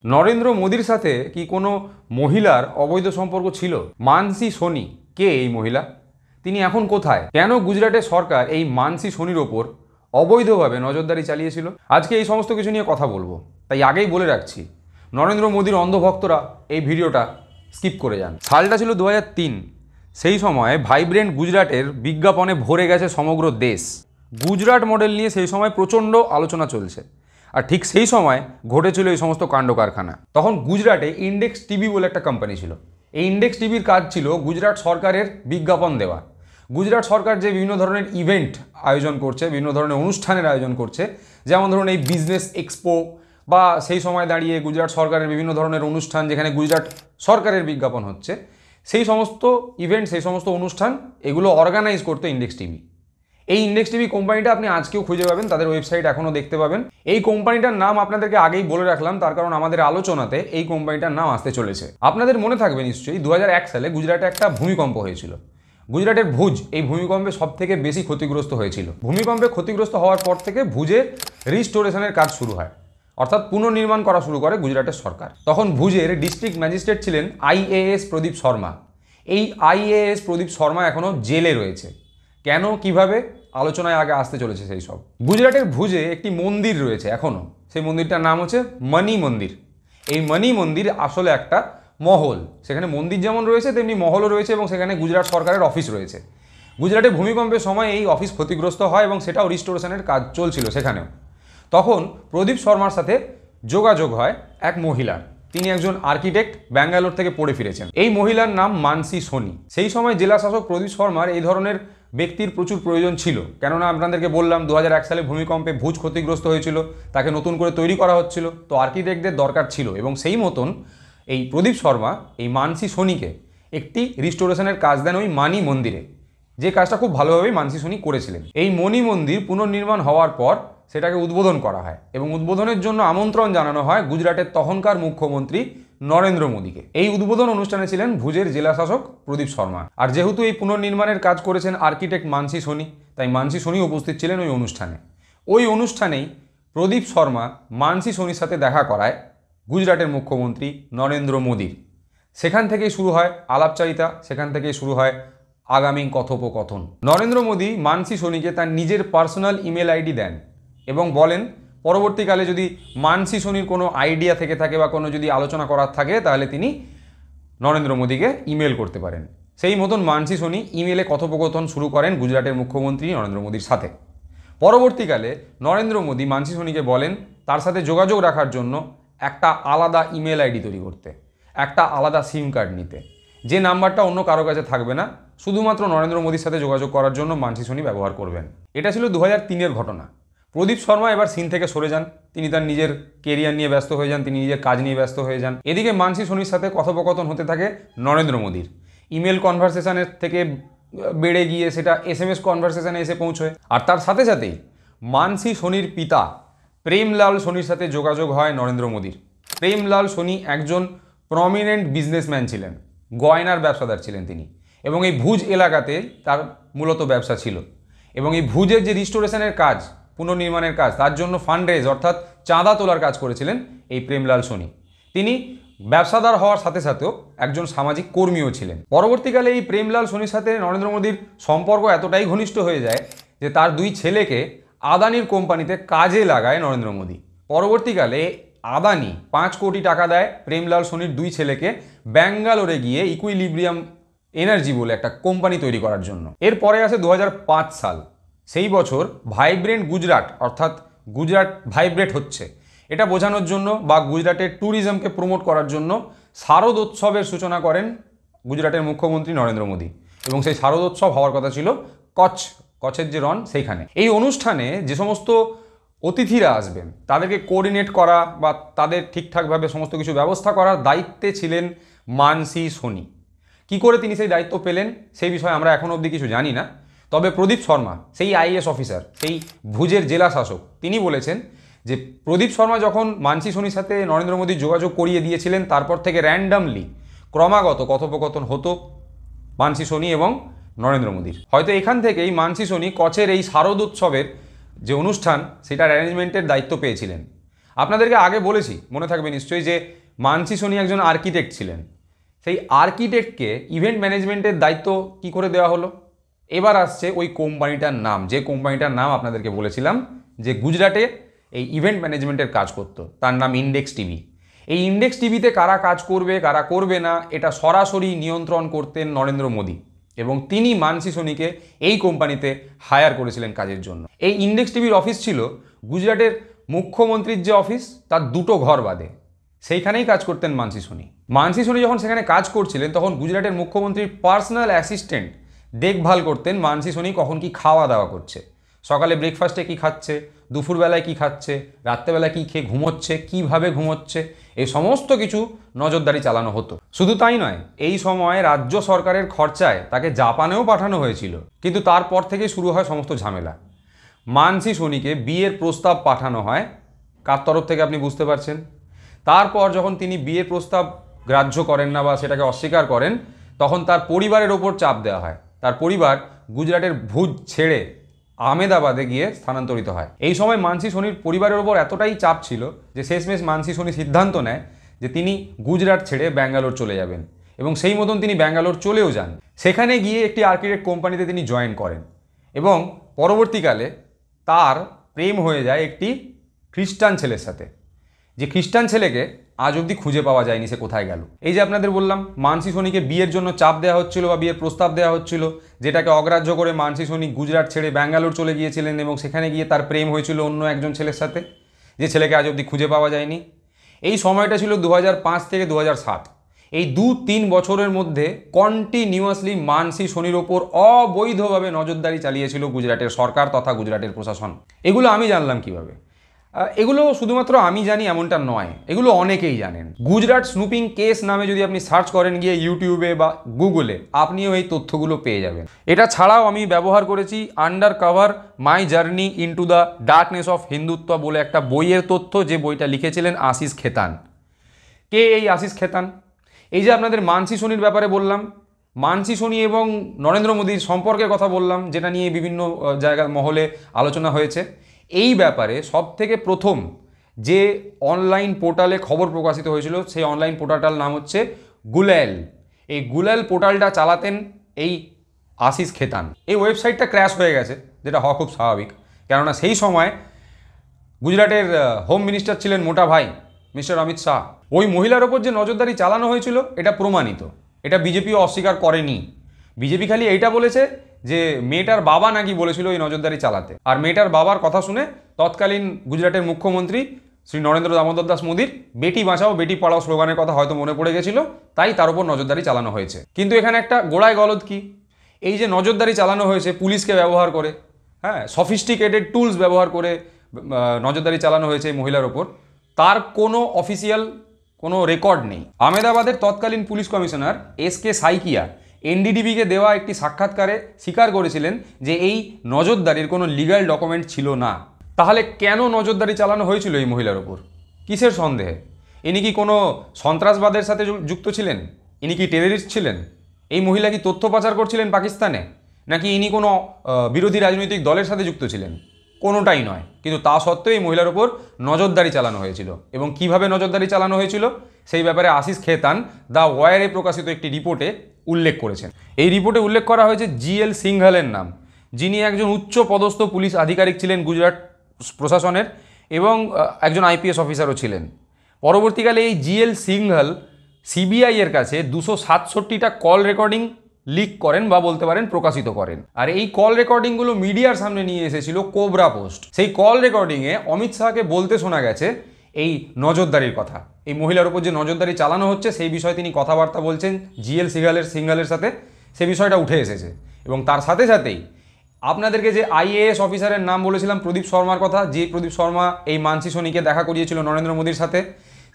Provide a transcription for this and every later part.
নরেন্দ্র মোদীর সাথে কি কোনো মহিলার অবৈধ সম্পর্ক ছিল? মানসী সোনি কে এই মহিলা? তিনি এখন কোথায়? কেন গুজরাটের সরকার এই মানসী সোনির ওপর অবৈধভাবে নজরদারি চালিয়েছিল? আজকে এই সমস্ত কিছু নিয়ে কথা বলবো, তাই আগেই বলে রাখছি নরেন্দ্র মোদীর অন্ধভক্তরা এই ভিডিওটা স্কিপ করে যান। সালটা ছিল 2003। সেই সময় ভাইব্রেন্ট গুজরাটের বিজ্ঞাপনে ভরে গেছে সমগ্র দেশ। গুজরাট মডেল নিয়ে সেই সময় প্রচণ্ড আলোচনা চলছে, আর ঠিক সেই সময় ঘটেছিল এই সমস্ত কাণ্ড কারখানা। তখন গুজরাটে ইন্ডেক্স টিভি বলে একটা কোম্পানি ছিল। এই ইন্ডেক্স টিভির কাজ ছিল গুজরাট সরকারের বিজ্ঞাপন দেওয়া। গুজরাট সরকার যে বিভিন্ন ধরনের ইভেন্ট আয়োজন করছে, বিভিন্ন ধরনের অনুষ্ঠানের আয়োজন করছে, যেমন ধরুন এই বিজনেস এক্সপো, বা সেই সময় দাঁড়িয়ে গুজরাট সরকারের বিভিন্ন ধরনের অনুষ্ঠান যেখানে গুজরাট সরকারের বিজ্ঞাপন হচ্ছে, সেই সমস্ত ইভেন্ট, সেই সমস্ত অনুষ্ঠান এগুলো অর্গানাইজ করতো ইন্ডেক্স টিভি। এই ইন্ডেক্স টিভি কোম্পানিটা আপনি আজকেও খুঁজে পাবেন, তাদের ওয়েবসাইট এখনও দেখতে পাবেন। এই কোম্পানিটার নাম আপনাদেরকে আগেই বলে রাখলাম, তার কারণ আমাদের আলোচনাতে এই কোম্পানিটার নাম আসতে চলেছে। আপনাদের মনে থাকবে নিশ্চয়ই 2001 সালে গুজরাটে একটা ভূমিকম্প হয়েছিল। গুজরাটের ভুজ এই ভূমিকম্পে সব থেকে বেশি ক্ষতিগ্রস্ত হয়েছিল। ভূমিকম্পে ক্ষতিগ্রস্ত হওয়ার পর থেকে ভুজে রিস্টোরেশনের কাজ শুরু হয়, অর্থাৎ পুনর্নির্মাণ করা শুরু করে গুজরাটের সরকার। তখন ভুজের ডিস্ট্রিক্ট ম্যাজিস্ট্রেট ছিলেন IAS প্রদীপ শর্মা। এই IAS প্রদীপ শর্মা এখনও জেলে রয়েছে। কেন, কিভাবে, আলোচনায় আগে আসতে চলেছে সেই সব। গুজরাটের ভুজে একটি মন্দির রয়েছে এখনও। সেই মন্দিরটার নাম হচ্ছে মণি মন্দির। এই মণি মন্দির আসলে একটা মহল। সেখানে মন্দির যেমন রয়েছে তেমনি মহলও রয়েছে, এবং সেখানে গুজরাট সরকারের অফিস রয়েছে। গুজরাটে ভূমিকম্পের সময় এই অফিস ক্ষতিগ্রস্ত হয় এবং সেটাও রিস্টোরেশনের কাজ চলছিল সেখানেও। তখন প্রদীপ শর্মার সাথে যোগাযোগ হয় এক মহিলার। তিনি একজন আর্কিটেক্ট, ব্যাঙ্গালোর থেকে পড়ে ফিরেছেন। এই মহিলার নাম মানসী সোনি। সেই সময় জেলা শাসক প্রদীপ শর্মার এই ধরনের ব্যক্তির প্রচুর প্রয়োজন ছিল, কেননা আপনাদেরকে বললাম 2001 সালে ভূমিকম্পে ভুজ ক্ষতিগ্রস্ত হয়েছিল, তাকে নতুন করে তৈরি করা হচ্ছিল, তো আর্কিটেক্টদের দরকার ছিল। এবং সেই মতন এই প্রদীপ শর্মা এই মানসী সোনিকে একটি রিস্টোরেশনের কাজ দেন ওই মানি মন্দিরে, যে কাজটা খুব ভালোভাবেই মানসী সোনি করেছিলেন। এই মণি মন্দির পুনর্নির্মাণ হওয়ার পর সেটাকে উদ্বোধন করা হয়, এবং উদ্বোধনের জন্য আমন্ত্রণ জানানো হয় গুজরাটের তখনকার মুখ্যমন্ত্রী নরেন্দ্র মোদীকে। এই উদ্বোধন অনুষ্ঠানে ছিলেন ভুজের জেলা শাসক প্রদীপ শর্মা। আর যেহেতু এই পুনর্নির্মাণের কাজ করেছেন আর্কিটেক্ট মানসী সোনি, তাই মানসী সোনি উপস্থিত ছিলেন ওই অনুষ্ঠানে। ওই অনুষ্ঠানেই প্রদীপ শর্মা মানসী সোনির সাথে দেখা করায় গুজরাটের মুখ্যমন্ত্রী নরেন্দ্র মোদীর। সেখান থেকেই শুরু হয় আলাপচারিতা, সেখান থেকেই শুরু হয় আগামী কথোপকথন। নরেন্দ্র মোদী মানসী সোনিকে তার নিজের পার্সোনাল ইমেল আইডি দেন এবং বলেন পরবর্তীকালে যদি মানসী সোনির কোনো আইডিয়া থেকে থাকে বা কোনো যদি আলোচনা করার থাকে, তাহলে তিনি নরেন্দ্র মোদীকে ইমেল করতে পারেন। সেই মতন মানসী সোনি ইমেলে কথোপকথন শুরু করেন গুজরাটের মুখ্যমন্ত্রী নরেন্দ্র মোদীর সাথে। পরবর্তীকালে নরেন্দ্র মোদী মানসী সোনিকে বলেন তার সাথে যোগাযোগ রাখার জন্য একটা আলাদা ইমেল আইডি তৈরি করতে, একটা আলাদা সিম কার্ড নিতে, যে নাম্বারটা অন্য কারো কাছে থাকবে না, শুধুমাত্র নরেন্দ্র মোদীর সাথে যোগাযোগ করার জন্য মানসী সোনি ব্যবহার করবেন। এটা ছিল 2003-এর ঘটনা। প্রদীপ শর্মা এবার সিন থেকে সরে যান, তিনি তার নিজের কেরিয়ার নিয়ে ব্যস্ত হয়ে যান, তিনি নিজের কাজ নিয়ে ব্যস্ত হয়ে যান। এদিকে মানসী সোনির সাথে কথোপকথন হতে থাকে নরেন্দ্র মোদীর। ইমেল কনভারসেশনের থেকে বেড়ে গিয়ে সেটা SMS কনভারসেশনে এসে পৌঁছয়। আর তার সাথে সাথেই মানসী সোনির পিতা প্রেমলাল সোনির সাথে যোগাযোগ হয় নরেন্দ্র মোদীর। প্রেমলাল সোনি একজন প্রমিনেন্ট বিজনেসম্যান ছিলেন, গয়নার ব্যবসাদার ছিলেন তিনি, এবং এই ভুজ এলাকাতে তার মূলত ব্যবসা ছিল। এবং এই ভুজের যে রিস্টোরেশনের কাজ, পুনর্নির্মাণের কাজ, তার জন্য ফান্ডরেজ অর্থাৎ চাঁদা তোলার কাজ করেছিলেন এই প্রেমলাল সোনি। তিনি ব্যবসাদার হওয়ার সাথে সাথেও একজন সামাজিক কর্মীও ছিলেন। পরবর্তীকালে এই প্রেমলাল সোনির সাথে নরেন্দ্র মোদীর সম্পর্ক এতটাই ঘনিষ্ঠ হয়ে যায় যে তার দুই ছেলেকে আদানির কোম্পানিতে কাজে লাগায় নরেন্দ্র মোদী। পরবর্তীকালে আদানি 5 কোটি টাকা দেয় প্রেমলাল সোনির দুই ছেলেকে ব্যাঙ্গালোরে গিয়ে ইকুইলিব্রিয়াম এনার্জি বলে একটা কোম্পানি তৈরি করার জন্য। এরপরে আসে 2005 সাল। সেই বছর ভাইব্রেন্ট গুজরাট অর্থাৎ গুজরাট ভাইব্রেট হচ্ছে, এটা বোঝানোর জন্য বা গুজরাটের ট্যুরিজমকে প্রমোট করার জন্য শারদোৎসবের সূচনা করেন গুজরাটের মুখ্যমন্ত্রী নরেন্দ্র মোদী। এবং সেই শারদোৎসব হওয়ার কথা ছিল কচ্ছের যে রন সেইখানে। এই অনুষ্ঠানে যে সমস্ত অতিথিরা আসবেন তাদেরকে কোঅর্ডিনেট করা বা তাদের ঠিকঠাকভাবে সমস্ত কিছু ব্যবস্থা করার দায়িত্বে ছিলেন মানসী সোনি। কি করে তিনি সেই দায়িত্ব পেলেন সেই বিষয়ে আমরা এখনো অবধি কিছু জানি না। তবে প্রদীপ শর্মা, সেই IAS অফিসার, সেই ভুজের জেলা শাসক, তিনি বলেছেন যে প্রদীপ শর্মা যখন মানসী সোনির সাথে নরেন্দ্র মোদী যোগাযোগ করিয়ে দিয়েছিলেন, তারপর থেকে র্যান্ডামলি ক্রমাগত কথোপকথন হতো মানসী সোনি এবং নরেন্দ্র মোদীর। হয়তো এখান থেকেই মানসী সোনি কচ্ছের এই শারদোৎসবের যে অনুষ্ঠান সেটার অ্যারেঞ্জমেন্টের দায়িত্ব পেয়েছিলেন। আপনাদেরকে আগে বলেছি, মনে থাকবে নিশ্চয়ই, যে মানসি সোনি একজন আর্কিটেক্ট ছিলেন। সেই আর্কিটেক্টকে ইভেন্ট ম্যানেজমেন্টের দায়িত্ব কি করে দেওয়া হলো? এবার আসছে ওই কোম্পানিটার নাম, যে কোম্পানিটার নাম আপনাদেরকে বলেছিলাম যে গুজরাটে এই ইভেন্ট ম্যানেজমেন্টের কাজ করতো, তার নাম ইন্ডেক্স টিভি। এই ইন্ডেক্স টিভিতে কারা কাজ করবে কারা করবে না এটা সরাসরি নিয়ন্ত্রণ করতেন নরেন্দ্র মোদী, এবং তিনি মানসি সোনিকে এই কোম্পানিতে হায়ার করেছিলেন কাজের জন্য। এই ইন্ডেক্স টিভির অফিস ছিল গুজরাটের মুখ্যমন্ত্রীর যে অফিস তার 2টো ঘর বাদে, সেইখানেই কাজ করতেন মানসি সোনি। মানসি সোনি যখন সেখানে কাজ করছিলেন তখন গুজরাটের মুখ্যমন্ত্রীর পার্সোনাল অ্যাসিস্ট্যান্ট দেখভাল করতেন মানসি সোনি কখন কি খাওয়া দাওয়া করছে, সকালে ব্রেকফাস্টে কি খাচ্ছে, দুপুরবেলায় কি খাচ্ছে, রাত্রেবেলায় কি খেয়ে ঘুমোচ্ছে, কিভাবে ঘুমোচ্ছে, এই সমস্ত কিছু নজরদারি চালানো হতো। শুধু তাই নয়, এই সময় রাজ্য সরকারের খরচায় তাকে জাপানেও পাঠানো হয়েছিল। কিন্তু তারপর থেকে শুরু হয় সমস্ত ঝামেলা। মানসি সোনিকে বিয়ের প্রস্তাব পাঠানো হয়, কার তরফ থেকে আপনি বুঝতে পারছেন। তারপর যখন তিনি বিয়ের প্রস্তাব গ্রাহ্য করেন না বা সেটাকে অস্বীকার করেন, তখন তার পরিবারের ওপর চাপ দেওয়া হয়। তার পরিবার গুজরাটের ভুজ ছেড়ে আহমেদাবাদে গিয়ে স্থানান্তরিত হয়। এই সময় মানসি সোনির পরিবারের ওপর এতটাই চাপ ছিল যে শেষমেশ মানসি সোনি সিদ্ধান্ত নেয় যে তিনি গুজরাট ছেড়ে ব্যাঙ্গালোর চলে যাবেন, এবং সেই মতন তিনি ব্যাঙ্গালোর চলেও যান। সেখানে গিয়ে একটি আর্কিটেক্ট কোম্পানিতে তিনি জয়েন করেন, এবং পরবর্তীকালে তার প্রেম হয়ে যায় একটি খ্রিস্টান ছেলের সাথে, যে খ্রিস্টান ছেলেকে আজ অবধি খুঁজে পাওয়া যায়নি সে কোথায় গেল। এই যে আপনাদের বললাম মানসি সোনিকে বিয়ের জন্য চাপ দেওয়া হচ্ছিল বা বিয়ের প্রস্তাব দেওয়া হচ্ছিল, যেটাকে অগ্রাহ্য করে মানসি সোনি গুজরাট ছেড়ে ব্যাঙ্গালোর চলে গিয়েছিলেন, এবং সেখানে গিয়ে তার প্রেম হয়েছিল অন্য একজন ছেলের সাথে, যে ছেলেকে আজ অবধি খুঁজে পাওয়া যায়নি। এই সময়টা ছিল 2005 থেকে 2007। এই 2-3 বছরের মধ্যে কন্টিনিউয়াসলি মানসি সোনির ওপর অবৈধভাবে নজরদারি চালিয়েছিল গুজরাটের সরকার তথা গুজরাটের প্রশাসন। এগুলো আমি জানলাম কিভাবে? এগুলো শুধুমাত্র আমি জানি এমনটা নয়, এগুলো অনেকেই জানেন। গুজরাট স্নুপিং কেস নামে যদি আপনি সার্চ করেন গিয়ে ইউটিউবে বা গুগলে, আপনিও এই তথ্যগুলো পেয়ে যাবেন। এটা ছাড়াও আমি ব্যবহার করেছি under cover my journey into the darkness of Hindutva বলে একটা বইয়ের তথ্য, যে বইটা লিখেছিলেন আশিস খেতান। কে এই আশিস খেতান? এই যে আপনাদের মানসি সোনির ব্যাপারে বললাম, মানসি সোনি এবং নরেন্দ্র মোদীর সম্পর্কের কথা বললাম, যেটা নিয়ে বিভিন্ন জায়গার মহলে আলোচনা হয়েছে, এই ব্যাপারে সবথেকে প্রথম যে অনলাইন পোর্টালে খবর প্রকাশিত হয়েছিল সেই অনলাইন পোর্টালটার নাম হচ্ছে গুলেল। এই গুলেল পোর্টালটা চালাতেন এই আশিস খেতান। এই ওয়েবসাইটটা ক্র্যাশ হয়ে গেছে, যেটা হওয়া খুব স্বাভাবিক, কেননা সেই সময় গুজরাটের হোম মিনিস্টার ছিলেন মোটা ভাই মিস্টার অমিত শাহ। ওই মহিলার ওপর যে নজরদারি চালানো হয়েছিল এটা প্রমাণিত, এটা বিজেপিও অস্বীকার করেনি। বিজেপি খালি এইটা বলেছে যে মেয়েটার বাবা নাকি বলেছিল এই নজরদারি চালাতে, আর মেয়েটার বাবার কথা শুনে তৎকালীন গুজরাটের মুখ্যমন্ত্রী শ্রী নরেন্দ্র দামোদর দাস মোদীর বেটি বাঁচাও বেটি পড়াও স্লোগানের কথা হয়তো মনে পড়ে গেছিল, তাই তার উপর নজরদারি চালানো হয়েছে। কিন্তু এখানে একটা গোড়ায় গলদ কি, এই যে নজরদারি চালানো হয়েছে পুলিশকে ব্যবহার করে, হ্যাঁ, সফিস্টিকেটেড টুলস ব্যবহার করে নজরদারি চালানো হয়েছে এই মহিলার ওপর, তার কোনো অফিসিয়াল কোনো রেকর্ড নেই। আহমেদাবাদের তৎকালীন পুলিশ কমিশনার এসকে সাইকিয়া এনডিটিভিকে দেওয়া একটি সাক্ষাৎকারে স্বীকার করেছিলেন যে এই নজরদারির কোনো লিগ্যাল ডকুমেন্ট ছিল না। তাহলে কেন নজরদারি চালানো হয়েছিল এই মহিলার ওপর? কিসের সন্দেহে? ইনি কি কোনো সন্ত্রাসবাদের সাথে যুক্ত ছিলেন? ইনি কি টেররিস্ট ছিলেন? এই মহিলা কি তথ্য পাচার করছিলেন পাকিস্তানে? নাকি ইনি কোনো বিরোধী রাজনৈতিক দলের সাথে যুক্ত ছিলেন? কোনোটাই নয়। কিন্তু তা সত্ত্বেও এই মহিলার ওপর নজরদারি চালানো হয়েছিল, এবং কিভাবে নজরদারি চালানো হয়েছিল সেই ব্যাপারে আশিস খেতান দ্য ওয়ারে প্রকাশিত একটি রিপোর্টে উল্লেখ করেছেন। এই রিপোর্টে উল্লেখ করা হয়েছে জিএল সিংঘলের নাম, যিনি একজন উচ্চ পদস্থ পুলিশ আধিকারিক ছিলেন গুজরাট প্রশাসনের, এবং একজন আইপিএস অফিসারও ছিলেন। পরবর্তীকালে এই জিএল সিংঘল সিবিআই এর কাছে 267টা কল রেকর্ডিং লিক করেন বা বলতে পারেন প্রকাশিত করেন। আর এই কল রেকর্ডিংগুলো মিডিয়ার সামনে নিয়ে এসেছিল কোবরা পোস্ট। সেই কল রেকর্ডিংয়ে অমিত শাহকে বলতে শোনা গেছে এই নজরদারির কথা, এই মহিলার উপর যে নজরদারি চালানো হচ্ছে সেই বিষয়ে তিনি কথাবার্তা বলছেন জিএল সিংঘলের সাথে, সে বিষয়টা উঠে এসেছে। এবং তার সাথে সাথেই আপনাদেরকে যে আইএএস অফিসারের নাম বলেছিলাম প্রদীপ শর্মার কথা, যে প্রদীপ শর্মা এই মানসি সোনিকে দেখা করিয়েছিল নরেন্দ্র মোদীর সাথে,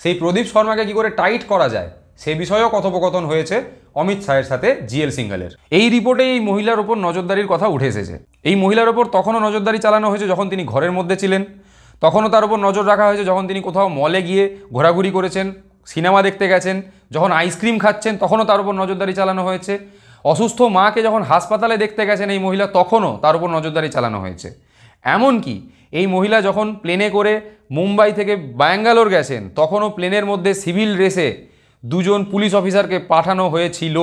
সেই প্রদীপ শর্মাকে কী করে টাইট করা যায় সে বিষয়েও কথোপকথন হয়েছে অমিত শাহের সাথে জিএল সিংঘলের। এই রিপোর্টে এই মহিলার ওপর নজরদারির কথা উঠে এসেছে। এই মহিলার ওপর তখনও নজরদারি চালানো হয়েছে যখন তিনি ঘরের মধ্যে ছিলেন, তখনও তার উপর নজর রাখা হয়েছে যখন তিনি কোথাও মলে গিয়ে ঘোরাঘুরি করেছেন, সিনেমা দেখতে গেছেন, যখন আইসক্রিম খাচ্ছেন তখনও তার উপর নজরদারি চালানো হয়েছে, অসুস্থ মাকে যখন হাসপাতালে দেখতে গেছেন এই মহিলা তখনও তার উপর নজরদারি চালানো হয়েছে। এমনকি এই মহিলা যখন প্লেনে করে মুম্বাই থেকে ব্যাঙ্গালোর গেছেন তখনও প্লেনের মধ্যে সিভিল ড্রেসে দুজন পুলিশ অফিসারকে পাঠানো হয়েছিল,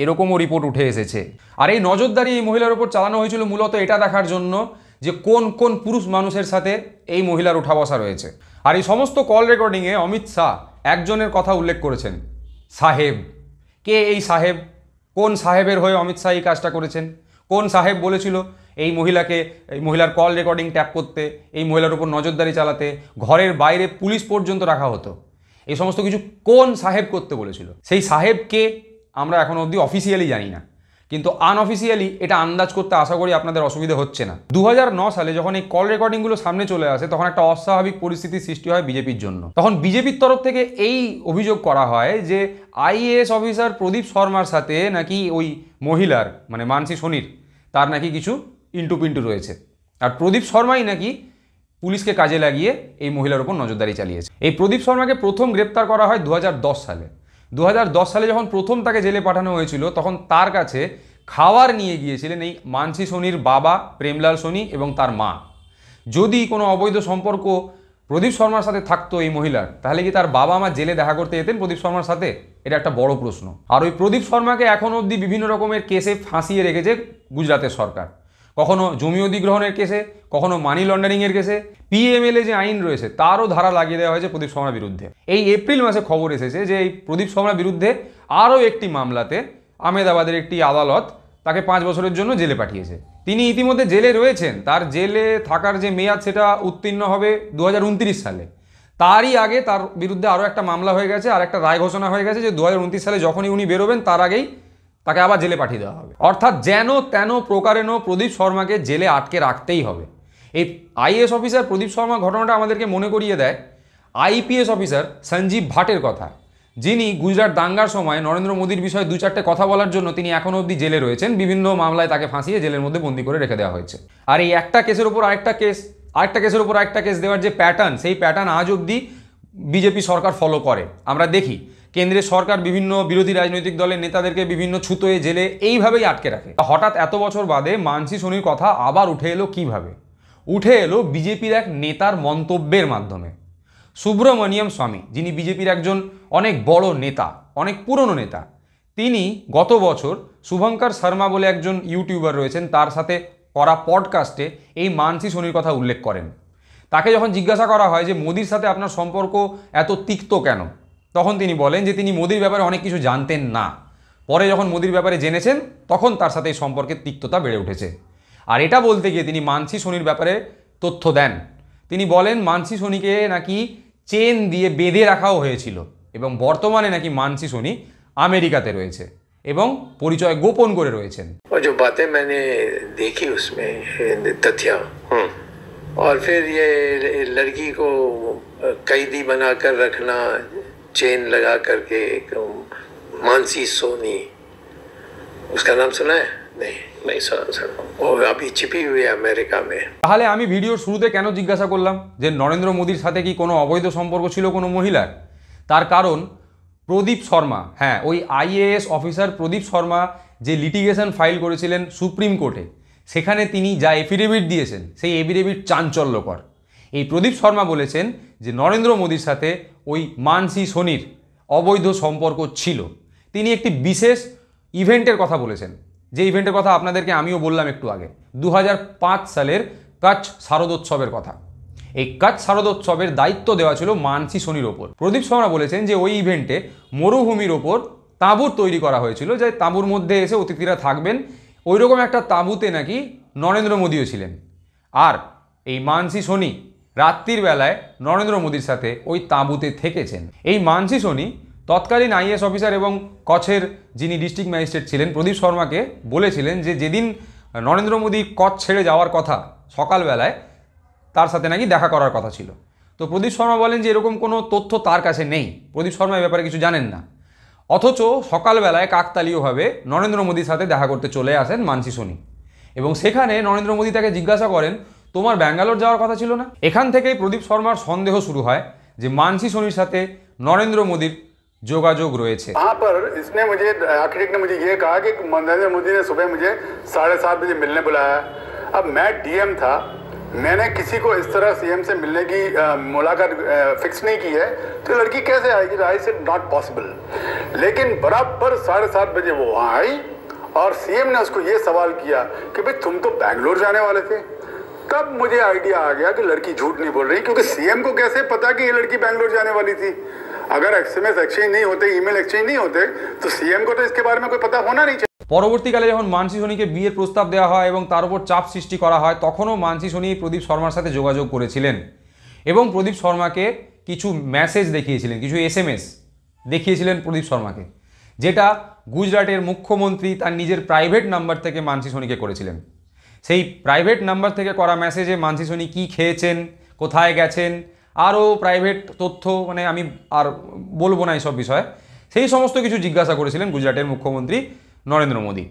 এরকমও রিপোর্ট উঠে এসেছে। আর এই নজরদারি এই মহিলার উপর চালানো হয়েছিল মূলত এটা দেখার জন্য যে কোন কোন পুরুষ মানুষের সাথে এই মহিলার উঠা বসা রয়েছে। আর এই সমস্ত কল রেকর্ডিংয়ে অমিত শাহ একজনের কথা উল্লেখ করেছেন, সাহেব। কে এই সাহেব? কোন সাহেবের হয়ে অমিত শাহ এই কাজটা করেছেন? কোন সাহেব বলেছিল এই মহিলাকে, এই মহিলার কল রেকর্ডিং ট্যাপ করতে, এই মহিলার উপর নজরদারি চালাতে, ঘরের বাইরে পুলিশ পর্যন্ত রাখা হতো? এই সমস্ত কিছু কোন সাহেব করতে বলেছিল? সেই সাহেব কে আমরা এখনো অবধি অফিসিয়ালি জানি না, কিন্তু আনঅফিসিয়ালি এটা আন্দাজ করতে আশা করি আপনাদের অসুবিধা হচ্ছে না। 2009 সালে যখন এই কল রেকর্ডিংগুলো সামনে চলে আসে তখন একটা অস্বাভাবিক পরিস্থিতির সৃষ্টি হয় বিজেপির জন্য। তখন বিজেপির তরফ থেকে এই অভিযোগ করা হয় যে আইএএস অফিসার প্রদীপ শর্মার সাথে নাকি ওই মহিলার মানে মানসী সোনির তার নাকি কিছু ইন্টু পিন্টু রয়েছে, আর প্রদীপ শর্মাই নাকি পুলিশকে কাজে লাগিয়ে এই মহিলার উপর নজরদারি চালিয়েছে। এই প্রদীপ শর্মাকে প্রথম গ্রেপ্তার করা হয় 2010 সালে। 2010 সালে যখন প্রথম তাকে জেলে পাঠানো হয়েছিল তখন তার কাছে খাবার নিয়ে গিয়েছিলেন এই মানসী সোনির বাবা প্রেমলাল সোনি এবং তার মা। যদি কোনো অবৈধ সম্পর্ক প্রদীপ শর্মার সাথে থাকতো এই মহিলার, তাহলে কি তার বাবা মা জেলে দেখা করতে যেতেন প্রদীপ শর্মার সাথে? এটা একটা বড় প্রশ্ন। আর ওই প্রদীপ শর্মাকে এখন অবধি বিভিন্ন রকমের কেসে ফাঁসিয়ে রেখেছে গুজরাতের সরকার। কখনো জমি অধিগ্রহণের কেসে, কখনো মানি লন্ডারিংয়ের কেসে। পিএমএলএ যে আইন রয়েছে তারও ধারা লাগিয়ে দেওয়া হয়েছে প্রদীপ শর্মার বিরুদ্ধে। এই এপ্রিল মাসে খবর এসেছে যে এই প্রদীপ শর্মার বিরুদ্ধে আরও একটি মামলাতে আহমেদাবাদের একটি আদালত তাকে 5 বছরের জন্য জেলে পাঠিয়েছে। তিনি ইতিমধ্যে জেলে রয়েছেন, তার জেলে থাকার যে মেয়াদ সেটা উত্তীর্ণ হবে 2029 সালে। তারই আগে তার বিরুদ্ধে আরও একটা মামলা হয়ে গেছে, আর একটা রায় ঘোষণা হয়ে গেছে যে 2029 সালে যখনই উনি বেরোবেন তার আগেই তাকে আবার জেলে পাঠিয়ে দেওয়া হবে। অর্থাৎ যেন তেন প্রকারেণ প্রদীপ শর্মাকে জেলে আটকে রাখতেই হবে। এই আইএএস অফিসার প্রদীপ শর্মা ঘটনাটা আমাদেরকে মনে করিয়ে দেয় আইপিএস অফিসার সঞ্জীব ভাটের কথা, যিনি গুজরাট দাঙ্গার সময় নরেন্দ্র মোদীর বিষয়ে 2-4টে কথা বলার জন্য তিনি এখনও অবধি জেলে রয়েছেন। বিভিন্ন মামলায় তাকে ফাঁসিয়ে জেলের মধ্যে বন্দি করে রেখে দেওয়া হয়েছে। আর এই একটা কেসের উপর আরেকটা কেস, আরেকটা কেসের উপর আরেকটা কেস দেওয়ার যে প্যাটার্ন, সেই প্যাটার্ন আজ অবধি বিজেপি সরকার ফলো করে। আমরা দেখি কেন্দ্রের সরকার বিভিন্ন বিরোধী রাজনৈতিক দলের নেতাদেরকে বিভিন্ন ছুতোয় জেলে এইভাবেই আটকে রাখে। হঠাৎ এত বছর বাদে মানসী সোনির কথা আবার উঠে এলো কিভাবে? উঠে এলো বিজেপির এক নেতার মন্তব্যের মাধ্যমে। সুব্রমণিয়াম স্বামী, যিনি বিজেপির একজন অনেক বড় নেতা, অনেক পুরনো নেতা, তিনি গত বছর শুভঙ্কর শর্মা বলে একজন ইউটিউবার রয়েছেন তার সাথে করা পডকাস্টে এই মানসী সোনির কথা উল্লেখ করেন। তাকে যখন জিজ্ঞাসা করা হয় যে মোদির সাথে আপনার সম্পর্ক এত তিক্ত কেন, তখন তিনি বলেন যে তিনি মোদির ব্যাপারে অনেক কিছু জানতেন না, পরে যখন মোদির ব্যাপারে জেনেছেন তখন তার সাথে এই সম্পর্কের তিক্ততা বেড়ে উঠেছে। আর এটা বলতে গিয়ে তিনি মানসী সোনির ব্যাপারে তথ্য দেন। তিনি বলেন মানসী সোনিকে নাকি চেন দিয়ে বেঁধে রাখাও হয়েছিল এবং বর্তমানে নাকি মানসী সোনি আমেরিকাতে রয়েছে এবং পরিচয় গোপন করে রয়েছেন। जो बातें मैंने देखी उसमें तथ्य, और फिर ये लड़की को कैदी बनाकर रखना, चेन लगा करके, मानसी सोनी, उसका नाम सुना है? नहीं सुना। वो अभी छिपी हुई है अमेरिका में। তাহলে আমি ভিডিওর শুরুতে কেন জিজ্ঞাসা করলাম যে নরেন্দ্র মোদীর সাথে কি কোনো অবৈধ সম্পর্ক ছিল কোনো মহিলার? তার কারণ প্রদীপ শর্মা, হ্যাঁ ওই আইএএস অফিসার প্রদীপ শর্মা যে লিটিগেশন ফাইল করেছিলেন সুপ্রিম কোর্টে, সেখানে তিনি যা এফিডেভিট দিয়েছেন সেই এফিডেভিট চাঞ্চল্যকর। এই প্রদীপ শর্মা বলেছেন যে নরেন্দ্র মোদীর সাথে ওই মানসী সোনির অবৈধ সম্পর্ক ছিল। তিনি একটি বিশেষ ইভেন্টের কথা বলেছেন, যে ইভেন্টের কথা আপনাদেরকে আমিও বললাম একটু আগে, 2005 সালের কচ্ছ শারদোৎসবের কথা। এই কচ্ছ শারদোৎসবের দায়িত্ব দেওয়া ছিল মানসী সোনির ওপর। প্রদীপ শর্মা বলেছেন যে ওই ইভেন্টে মরুভূমির ওপর তাঁবুর তৈরি করা হয়েছিল, যে তাঁবুর মধ্যে এসে অতিথিরা থাকবেন। ওইরকম একটা তাঁবুতে নাকি নরেন্দ্র মোদীও ছিলেন। আর এই মানসী সোনি রাত্রির বেলায় নরেন্দ্র মোদীর সাথে ওই তাঁবুতে থেকেছেন। এই মানসী সোনি তৎকালীন আইএএস অফিসার এবং কচ্ছের যিনি ডিস্ট্রিক্ট ম্যাজিস্ট্রেট ছিলেন প্রদীপ শর্মাকে বলেছিলেন যে যেদিন নরেন্দ্র মোদী কচ্ছ ছেড়ে যাওয়ার কথা সকালবেলায় তার সাথে নাকি দেখা করার কথা ছিল। তো প্রদীপ শর্মা বলেন যে এরকম কোনো তথ্য তার কাছে নেই, প্রদীপ শর্মা এ ব্যাপারে কিছু জানেন না। অথচ সকালবেলায় কাকতালীয়ভাবে নরেন্দ্র মোদীর সাথে দেখা করতে চলে আসেন মানসী সোনি এবং সেখানে নরেন্দ্র মোদী তাকে জিজ্ঞাসা করেন তোমার ব্যাঙ্গালোর যাওয়ার কথা ছিল না? এখান থেকেই প্রদীপ শর্মার সন্দেহ শুরু হয় যে মানসী সোনির সাথে নরেন্দ্র মোদীর যোগাযোগ রয়েছে। वहाँ पर इसने मुझे आखिर ने मुझे ये कहा कि नरेंद्र मोदी ने सुबह मुझे 7:30 बजे मिलने बुलाया। अब मैं डीएम था, मैंने किसी को इस तरह सीएम से मिलने की मुलाकात फिक्स नहीं की है, तो लड़की कैसे आएगी? I said not possible. लेकिन बराबर 7:30 बजे वो वहाँ आई और सीएम ने उसको ये सवाल किया कि भाई तुम तो बैंगलोर जाने वाले थे। तब मुझे आइडिया आ गया कि लड़की झूठ नहीं बोल रही, क्योंकि सीएम को कैसे पता कि ये लड़की बैंगलोर जाने वाली थी? अगर एसएमएस एक्सचेंज नहीं होते, ईमेल एक्सचेंज नहीं होते, तो सीएम को तो इसके बारे में कोई पता होना नहीं चाहिए। পরবর্তীকালে যখন মানসী সোনিকে বিয়ের প্রস্তাব দেওয়া হয় এবং তার উপর চাপ সৃষ্টি করা হয়, তখনও মানসী সোনি প্রদীপ শর্মার সাথে যোগাযোগ করেছিলেন এবং প্রদীপ শর্মাকে কিছু মেসেজ দেখিয়েছিলেন, কিছু এসএমএস দেখিয়েছিলেন প্রদীপ শর্মাকে, যেটা গুজরাটের মুখ্যমন্ত্রী তার নিজের প্রাইভেট নাম্বার থেকে মানসী সোনিকে করেছিলেন। সেই প্রাইভেট নাম্বার থেকে করা মেসেজে মানসী সোনি কী খেয়েছেন, কোথায় গেছেন, আরও প্রাইভেট তথ্য, মানে আমি আর বলবো না এইসব বিষয়ে, সেই সমস্ত কিছু জিজ্ঞাসা করেছিলেন গুজরাটের মুখ্যমন্ত্রী নরেন্দ্র মোদী।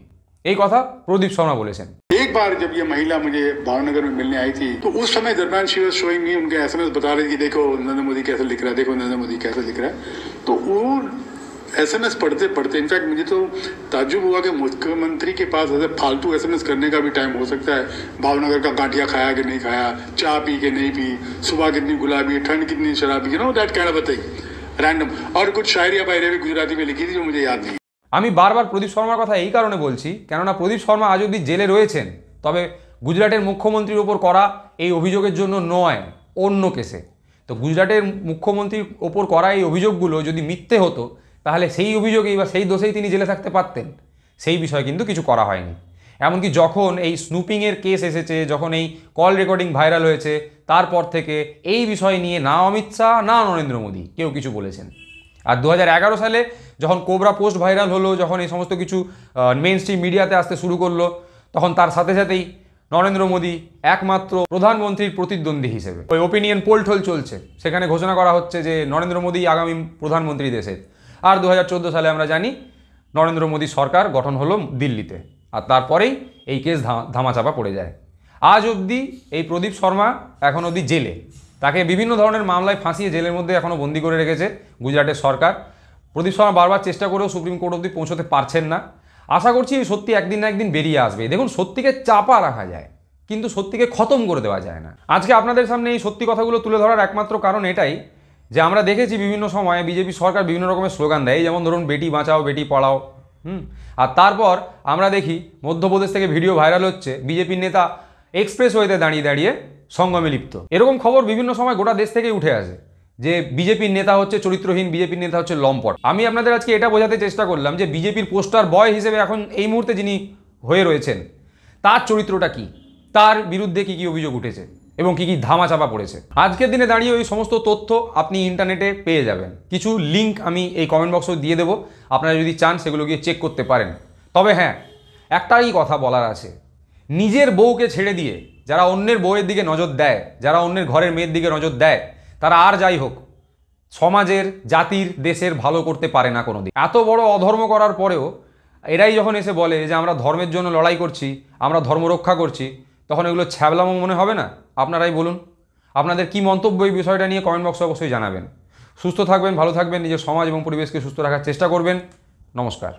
এই কথা প্রদীপ শর্মা বলেছেন। एक बार जब ये महिला मुझे भावनगर में मिलने आई थी, तो उस समय दरम्यान शी वाज शोइंग मी उनके एसएमएस बता रही थी, देखो नरेंद्र मोदी कैसे लिख रहा है, देखो नरेंद्र मोदी कैसे लिख रहा है। तो वो एसएमएस पढ़ते पढ़ते इनफैक्ट मुझे तो ताज्जुब हुआ कि मुख्यमंत्री के पास ऐसे फालतू एसएमएस करने का भी टाइम हो सकता है। भावनगर का गांठिया खाया कि नहीं खाया, चाय पी के नहीं पी, सुबह कितनी गुलाबी, ठंड कितनी शराबी, you know that kind of a thing, random. और कुछ शायरिया वायरिया भी गुजराती में लिखी थी जो मुझे याद नहीं। আমি বারবার প্রদীপ শর্মার কথা এই কারণে বলছি, কেননা প্রদীপ শর্মা আজ অবধি জেলে রয়েছেন, তবে গুজরাটের মুখ্যমন্ত্রীর ওপর করা এই অভিযোগের জন্য নয়, অন্য কেসে। তো গুজরাটের মুখ্যমন্ত্রীর ওপর করা এই অভিযোগগুলো যদি মিথ্যে হতো, তাহলে সেই অভিযোগেই বা সেই দোষেই তিনি জেলে থাকতে পারতেন। সেই বিষয়ে কিন্তু কিছু করা হয়নি। এমনকি যখন এই স্নুপিংয়ের কেস এসেছে, যখন এই কল রেকর্ডিং ভাইরাল হয়েছে, তারপর থেকে এই বিষয় নিয়ে না অমিত শাহ না নরেন্দ্র মোদী কেউ কিছু বলেছেন। আর 2011 সালে যখন কোবরা পোস্ট ভাইরাল হলো, যখন এই সমস্ত কিছু মেইন স্ট্রিম মিডিয়াতে আসতে শুরু করলো, তখন তার সাথে সাথেই নরেন্দ্র মোদী একমাত্র প্রধানমন্ত্রীর প্রতিদ্বন্দ্বী হিসেবে ওই ওপিনিয়ন পোল টোল চলছে, সেখানে ঘোষণা করা হচ্ছে যে নরেন্দ্র মোদী আগামী প্রধানমন্ত্রী দেশের। আর 2014 সালে আমরা জানি নরেন্দ্র মোদী সরকার গঠন হলো দিল্লিতে, আর তারপরেই এই কেস ধামাচাপা পড়ে যায়। আজ অবধি এই প্রদীপ শর্মা এখন অবধি জেলে, তাকে বিভিন্ন ধরনের মামলায় ফাঁসিয়ে জেলের মধ্যে এখনও বন্দি করে রেখেছে গুজরাটের সরকার। প্রদীপ শর্মা বারবার চেষ্টা করেও সুপ্রিম কোর্ট অবধি পৌঁছতে পারছেন না। আশা করছি সত্যি একদিন না একদিন বেরিয়ে আসবে। দেখুন, সত্যিকে চাপা রাখা যায় কিন্তু সত্যিকে খতম করে দেওয়া যায় না। আজকে আপনাদের সামনে এই সত্যি কথাগুলো তুলে ধরার একমাত্র কারণ এটাই যে আমরা দেখেছি বিভিন্ন সময়ে বিজেপি সরকার বিভিন্ন রকমের স্লোগান দেয়, যেমন ধরুন বেটি বাঁচাও বেটি পড়াও, আর তারপর আমরা দেখি মধ্যপ্রদেশ থেকে ভিডিও ভাইরাল হচ্ছে বিজেপির নেতা এক্সপ্রেসওয়েতে দাঁড়িয়ে দাঁড়িয়ে সঙ্গমে লিপ্ত। এরকম খবর বিভিন্ন সময় গোটা দেশ থেকেই উঠে আসে যে বিজেপির নেতা হচ্ছে চরিত্রহীন, বিজেপির নেতা হচ্ছে লম্পট। আমি আপনাদের আজকে এটা বোঝাতে চেষ্টা করলাম যে বিজেপির পোস্টার বয় হিসেবে এখন এই মুহূর্তে যিনি হয়ে রয়েছেন তার চরিত্রটা কি, তার বিরুদ্ধে কী কী অভিযোগ উঠেছে এবং কী কী ধামাচাপা পড়েছে। আজকের দিনে দাঁড়িয়ে ওই সমস্ত তথ্য আপনি ইন্টারনেটে পেয়ে যাবেন। কিছু লিঙ্ক আমি এই কমেন্ট বক্সে দিয়ে দেবো, আপনারা যদি চান সেগুলো গিয়ে চেক করতে পারেন। তবে হ্যাঁ, একটাই কথা বলার আছে, নিজের বউকে ছেড়ে দিয়ে যারা অন্যের বউয়ের দিকে নজর দেয়, যারা অন্যের ঘরের মেয়ের দিকে নজর দেয়, তারা আর যাই হোক সমাজের, জাতির, দেশের ভালো করতে পারে না কোনোদিন। এত বড় অধর্ম করার পরেও এরাই যখন এসে বলে যে আমরা ধর্মের জন্য লড়াই করছি, আমরা ধর্ম রক্ষা করছি, তখন এগুলো ছ্যাবলামো মনে হবে না? আপনারাই বলুন, আপনাদের কি মন্তব্য এই বিষয়টা নিয়ে কমেন্ট বক্সে অবশ্যই জানাবেন। সুস্থ থাকবেন, ভালো থাকবেন, নিজের সমাজ এবং পরিবেশকে সুস্থ রাখার চেষ্টা করবেন। নমস্কার।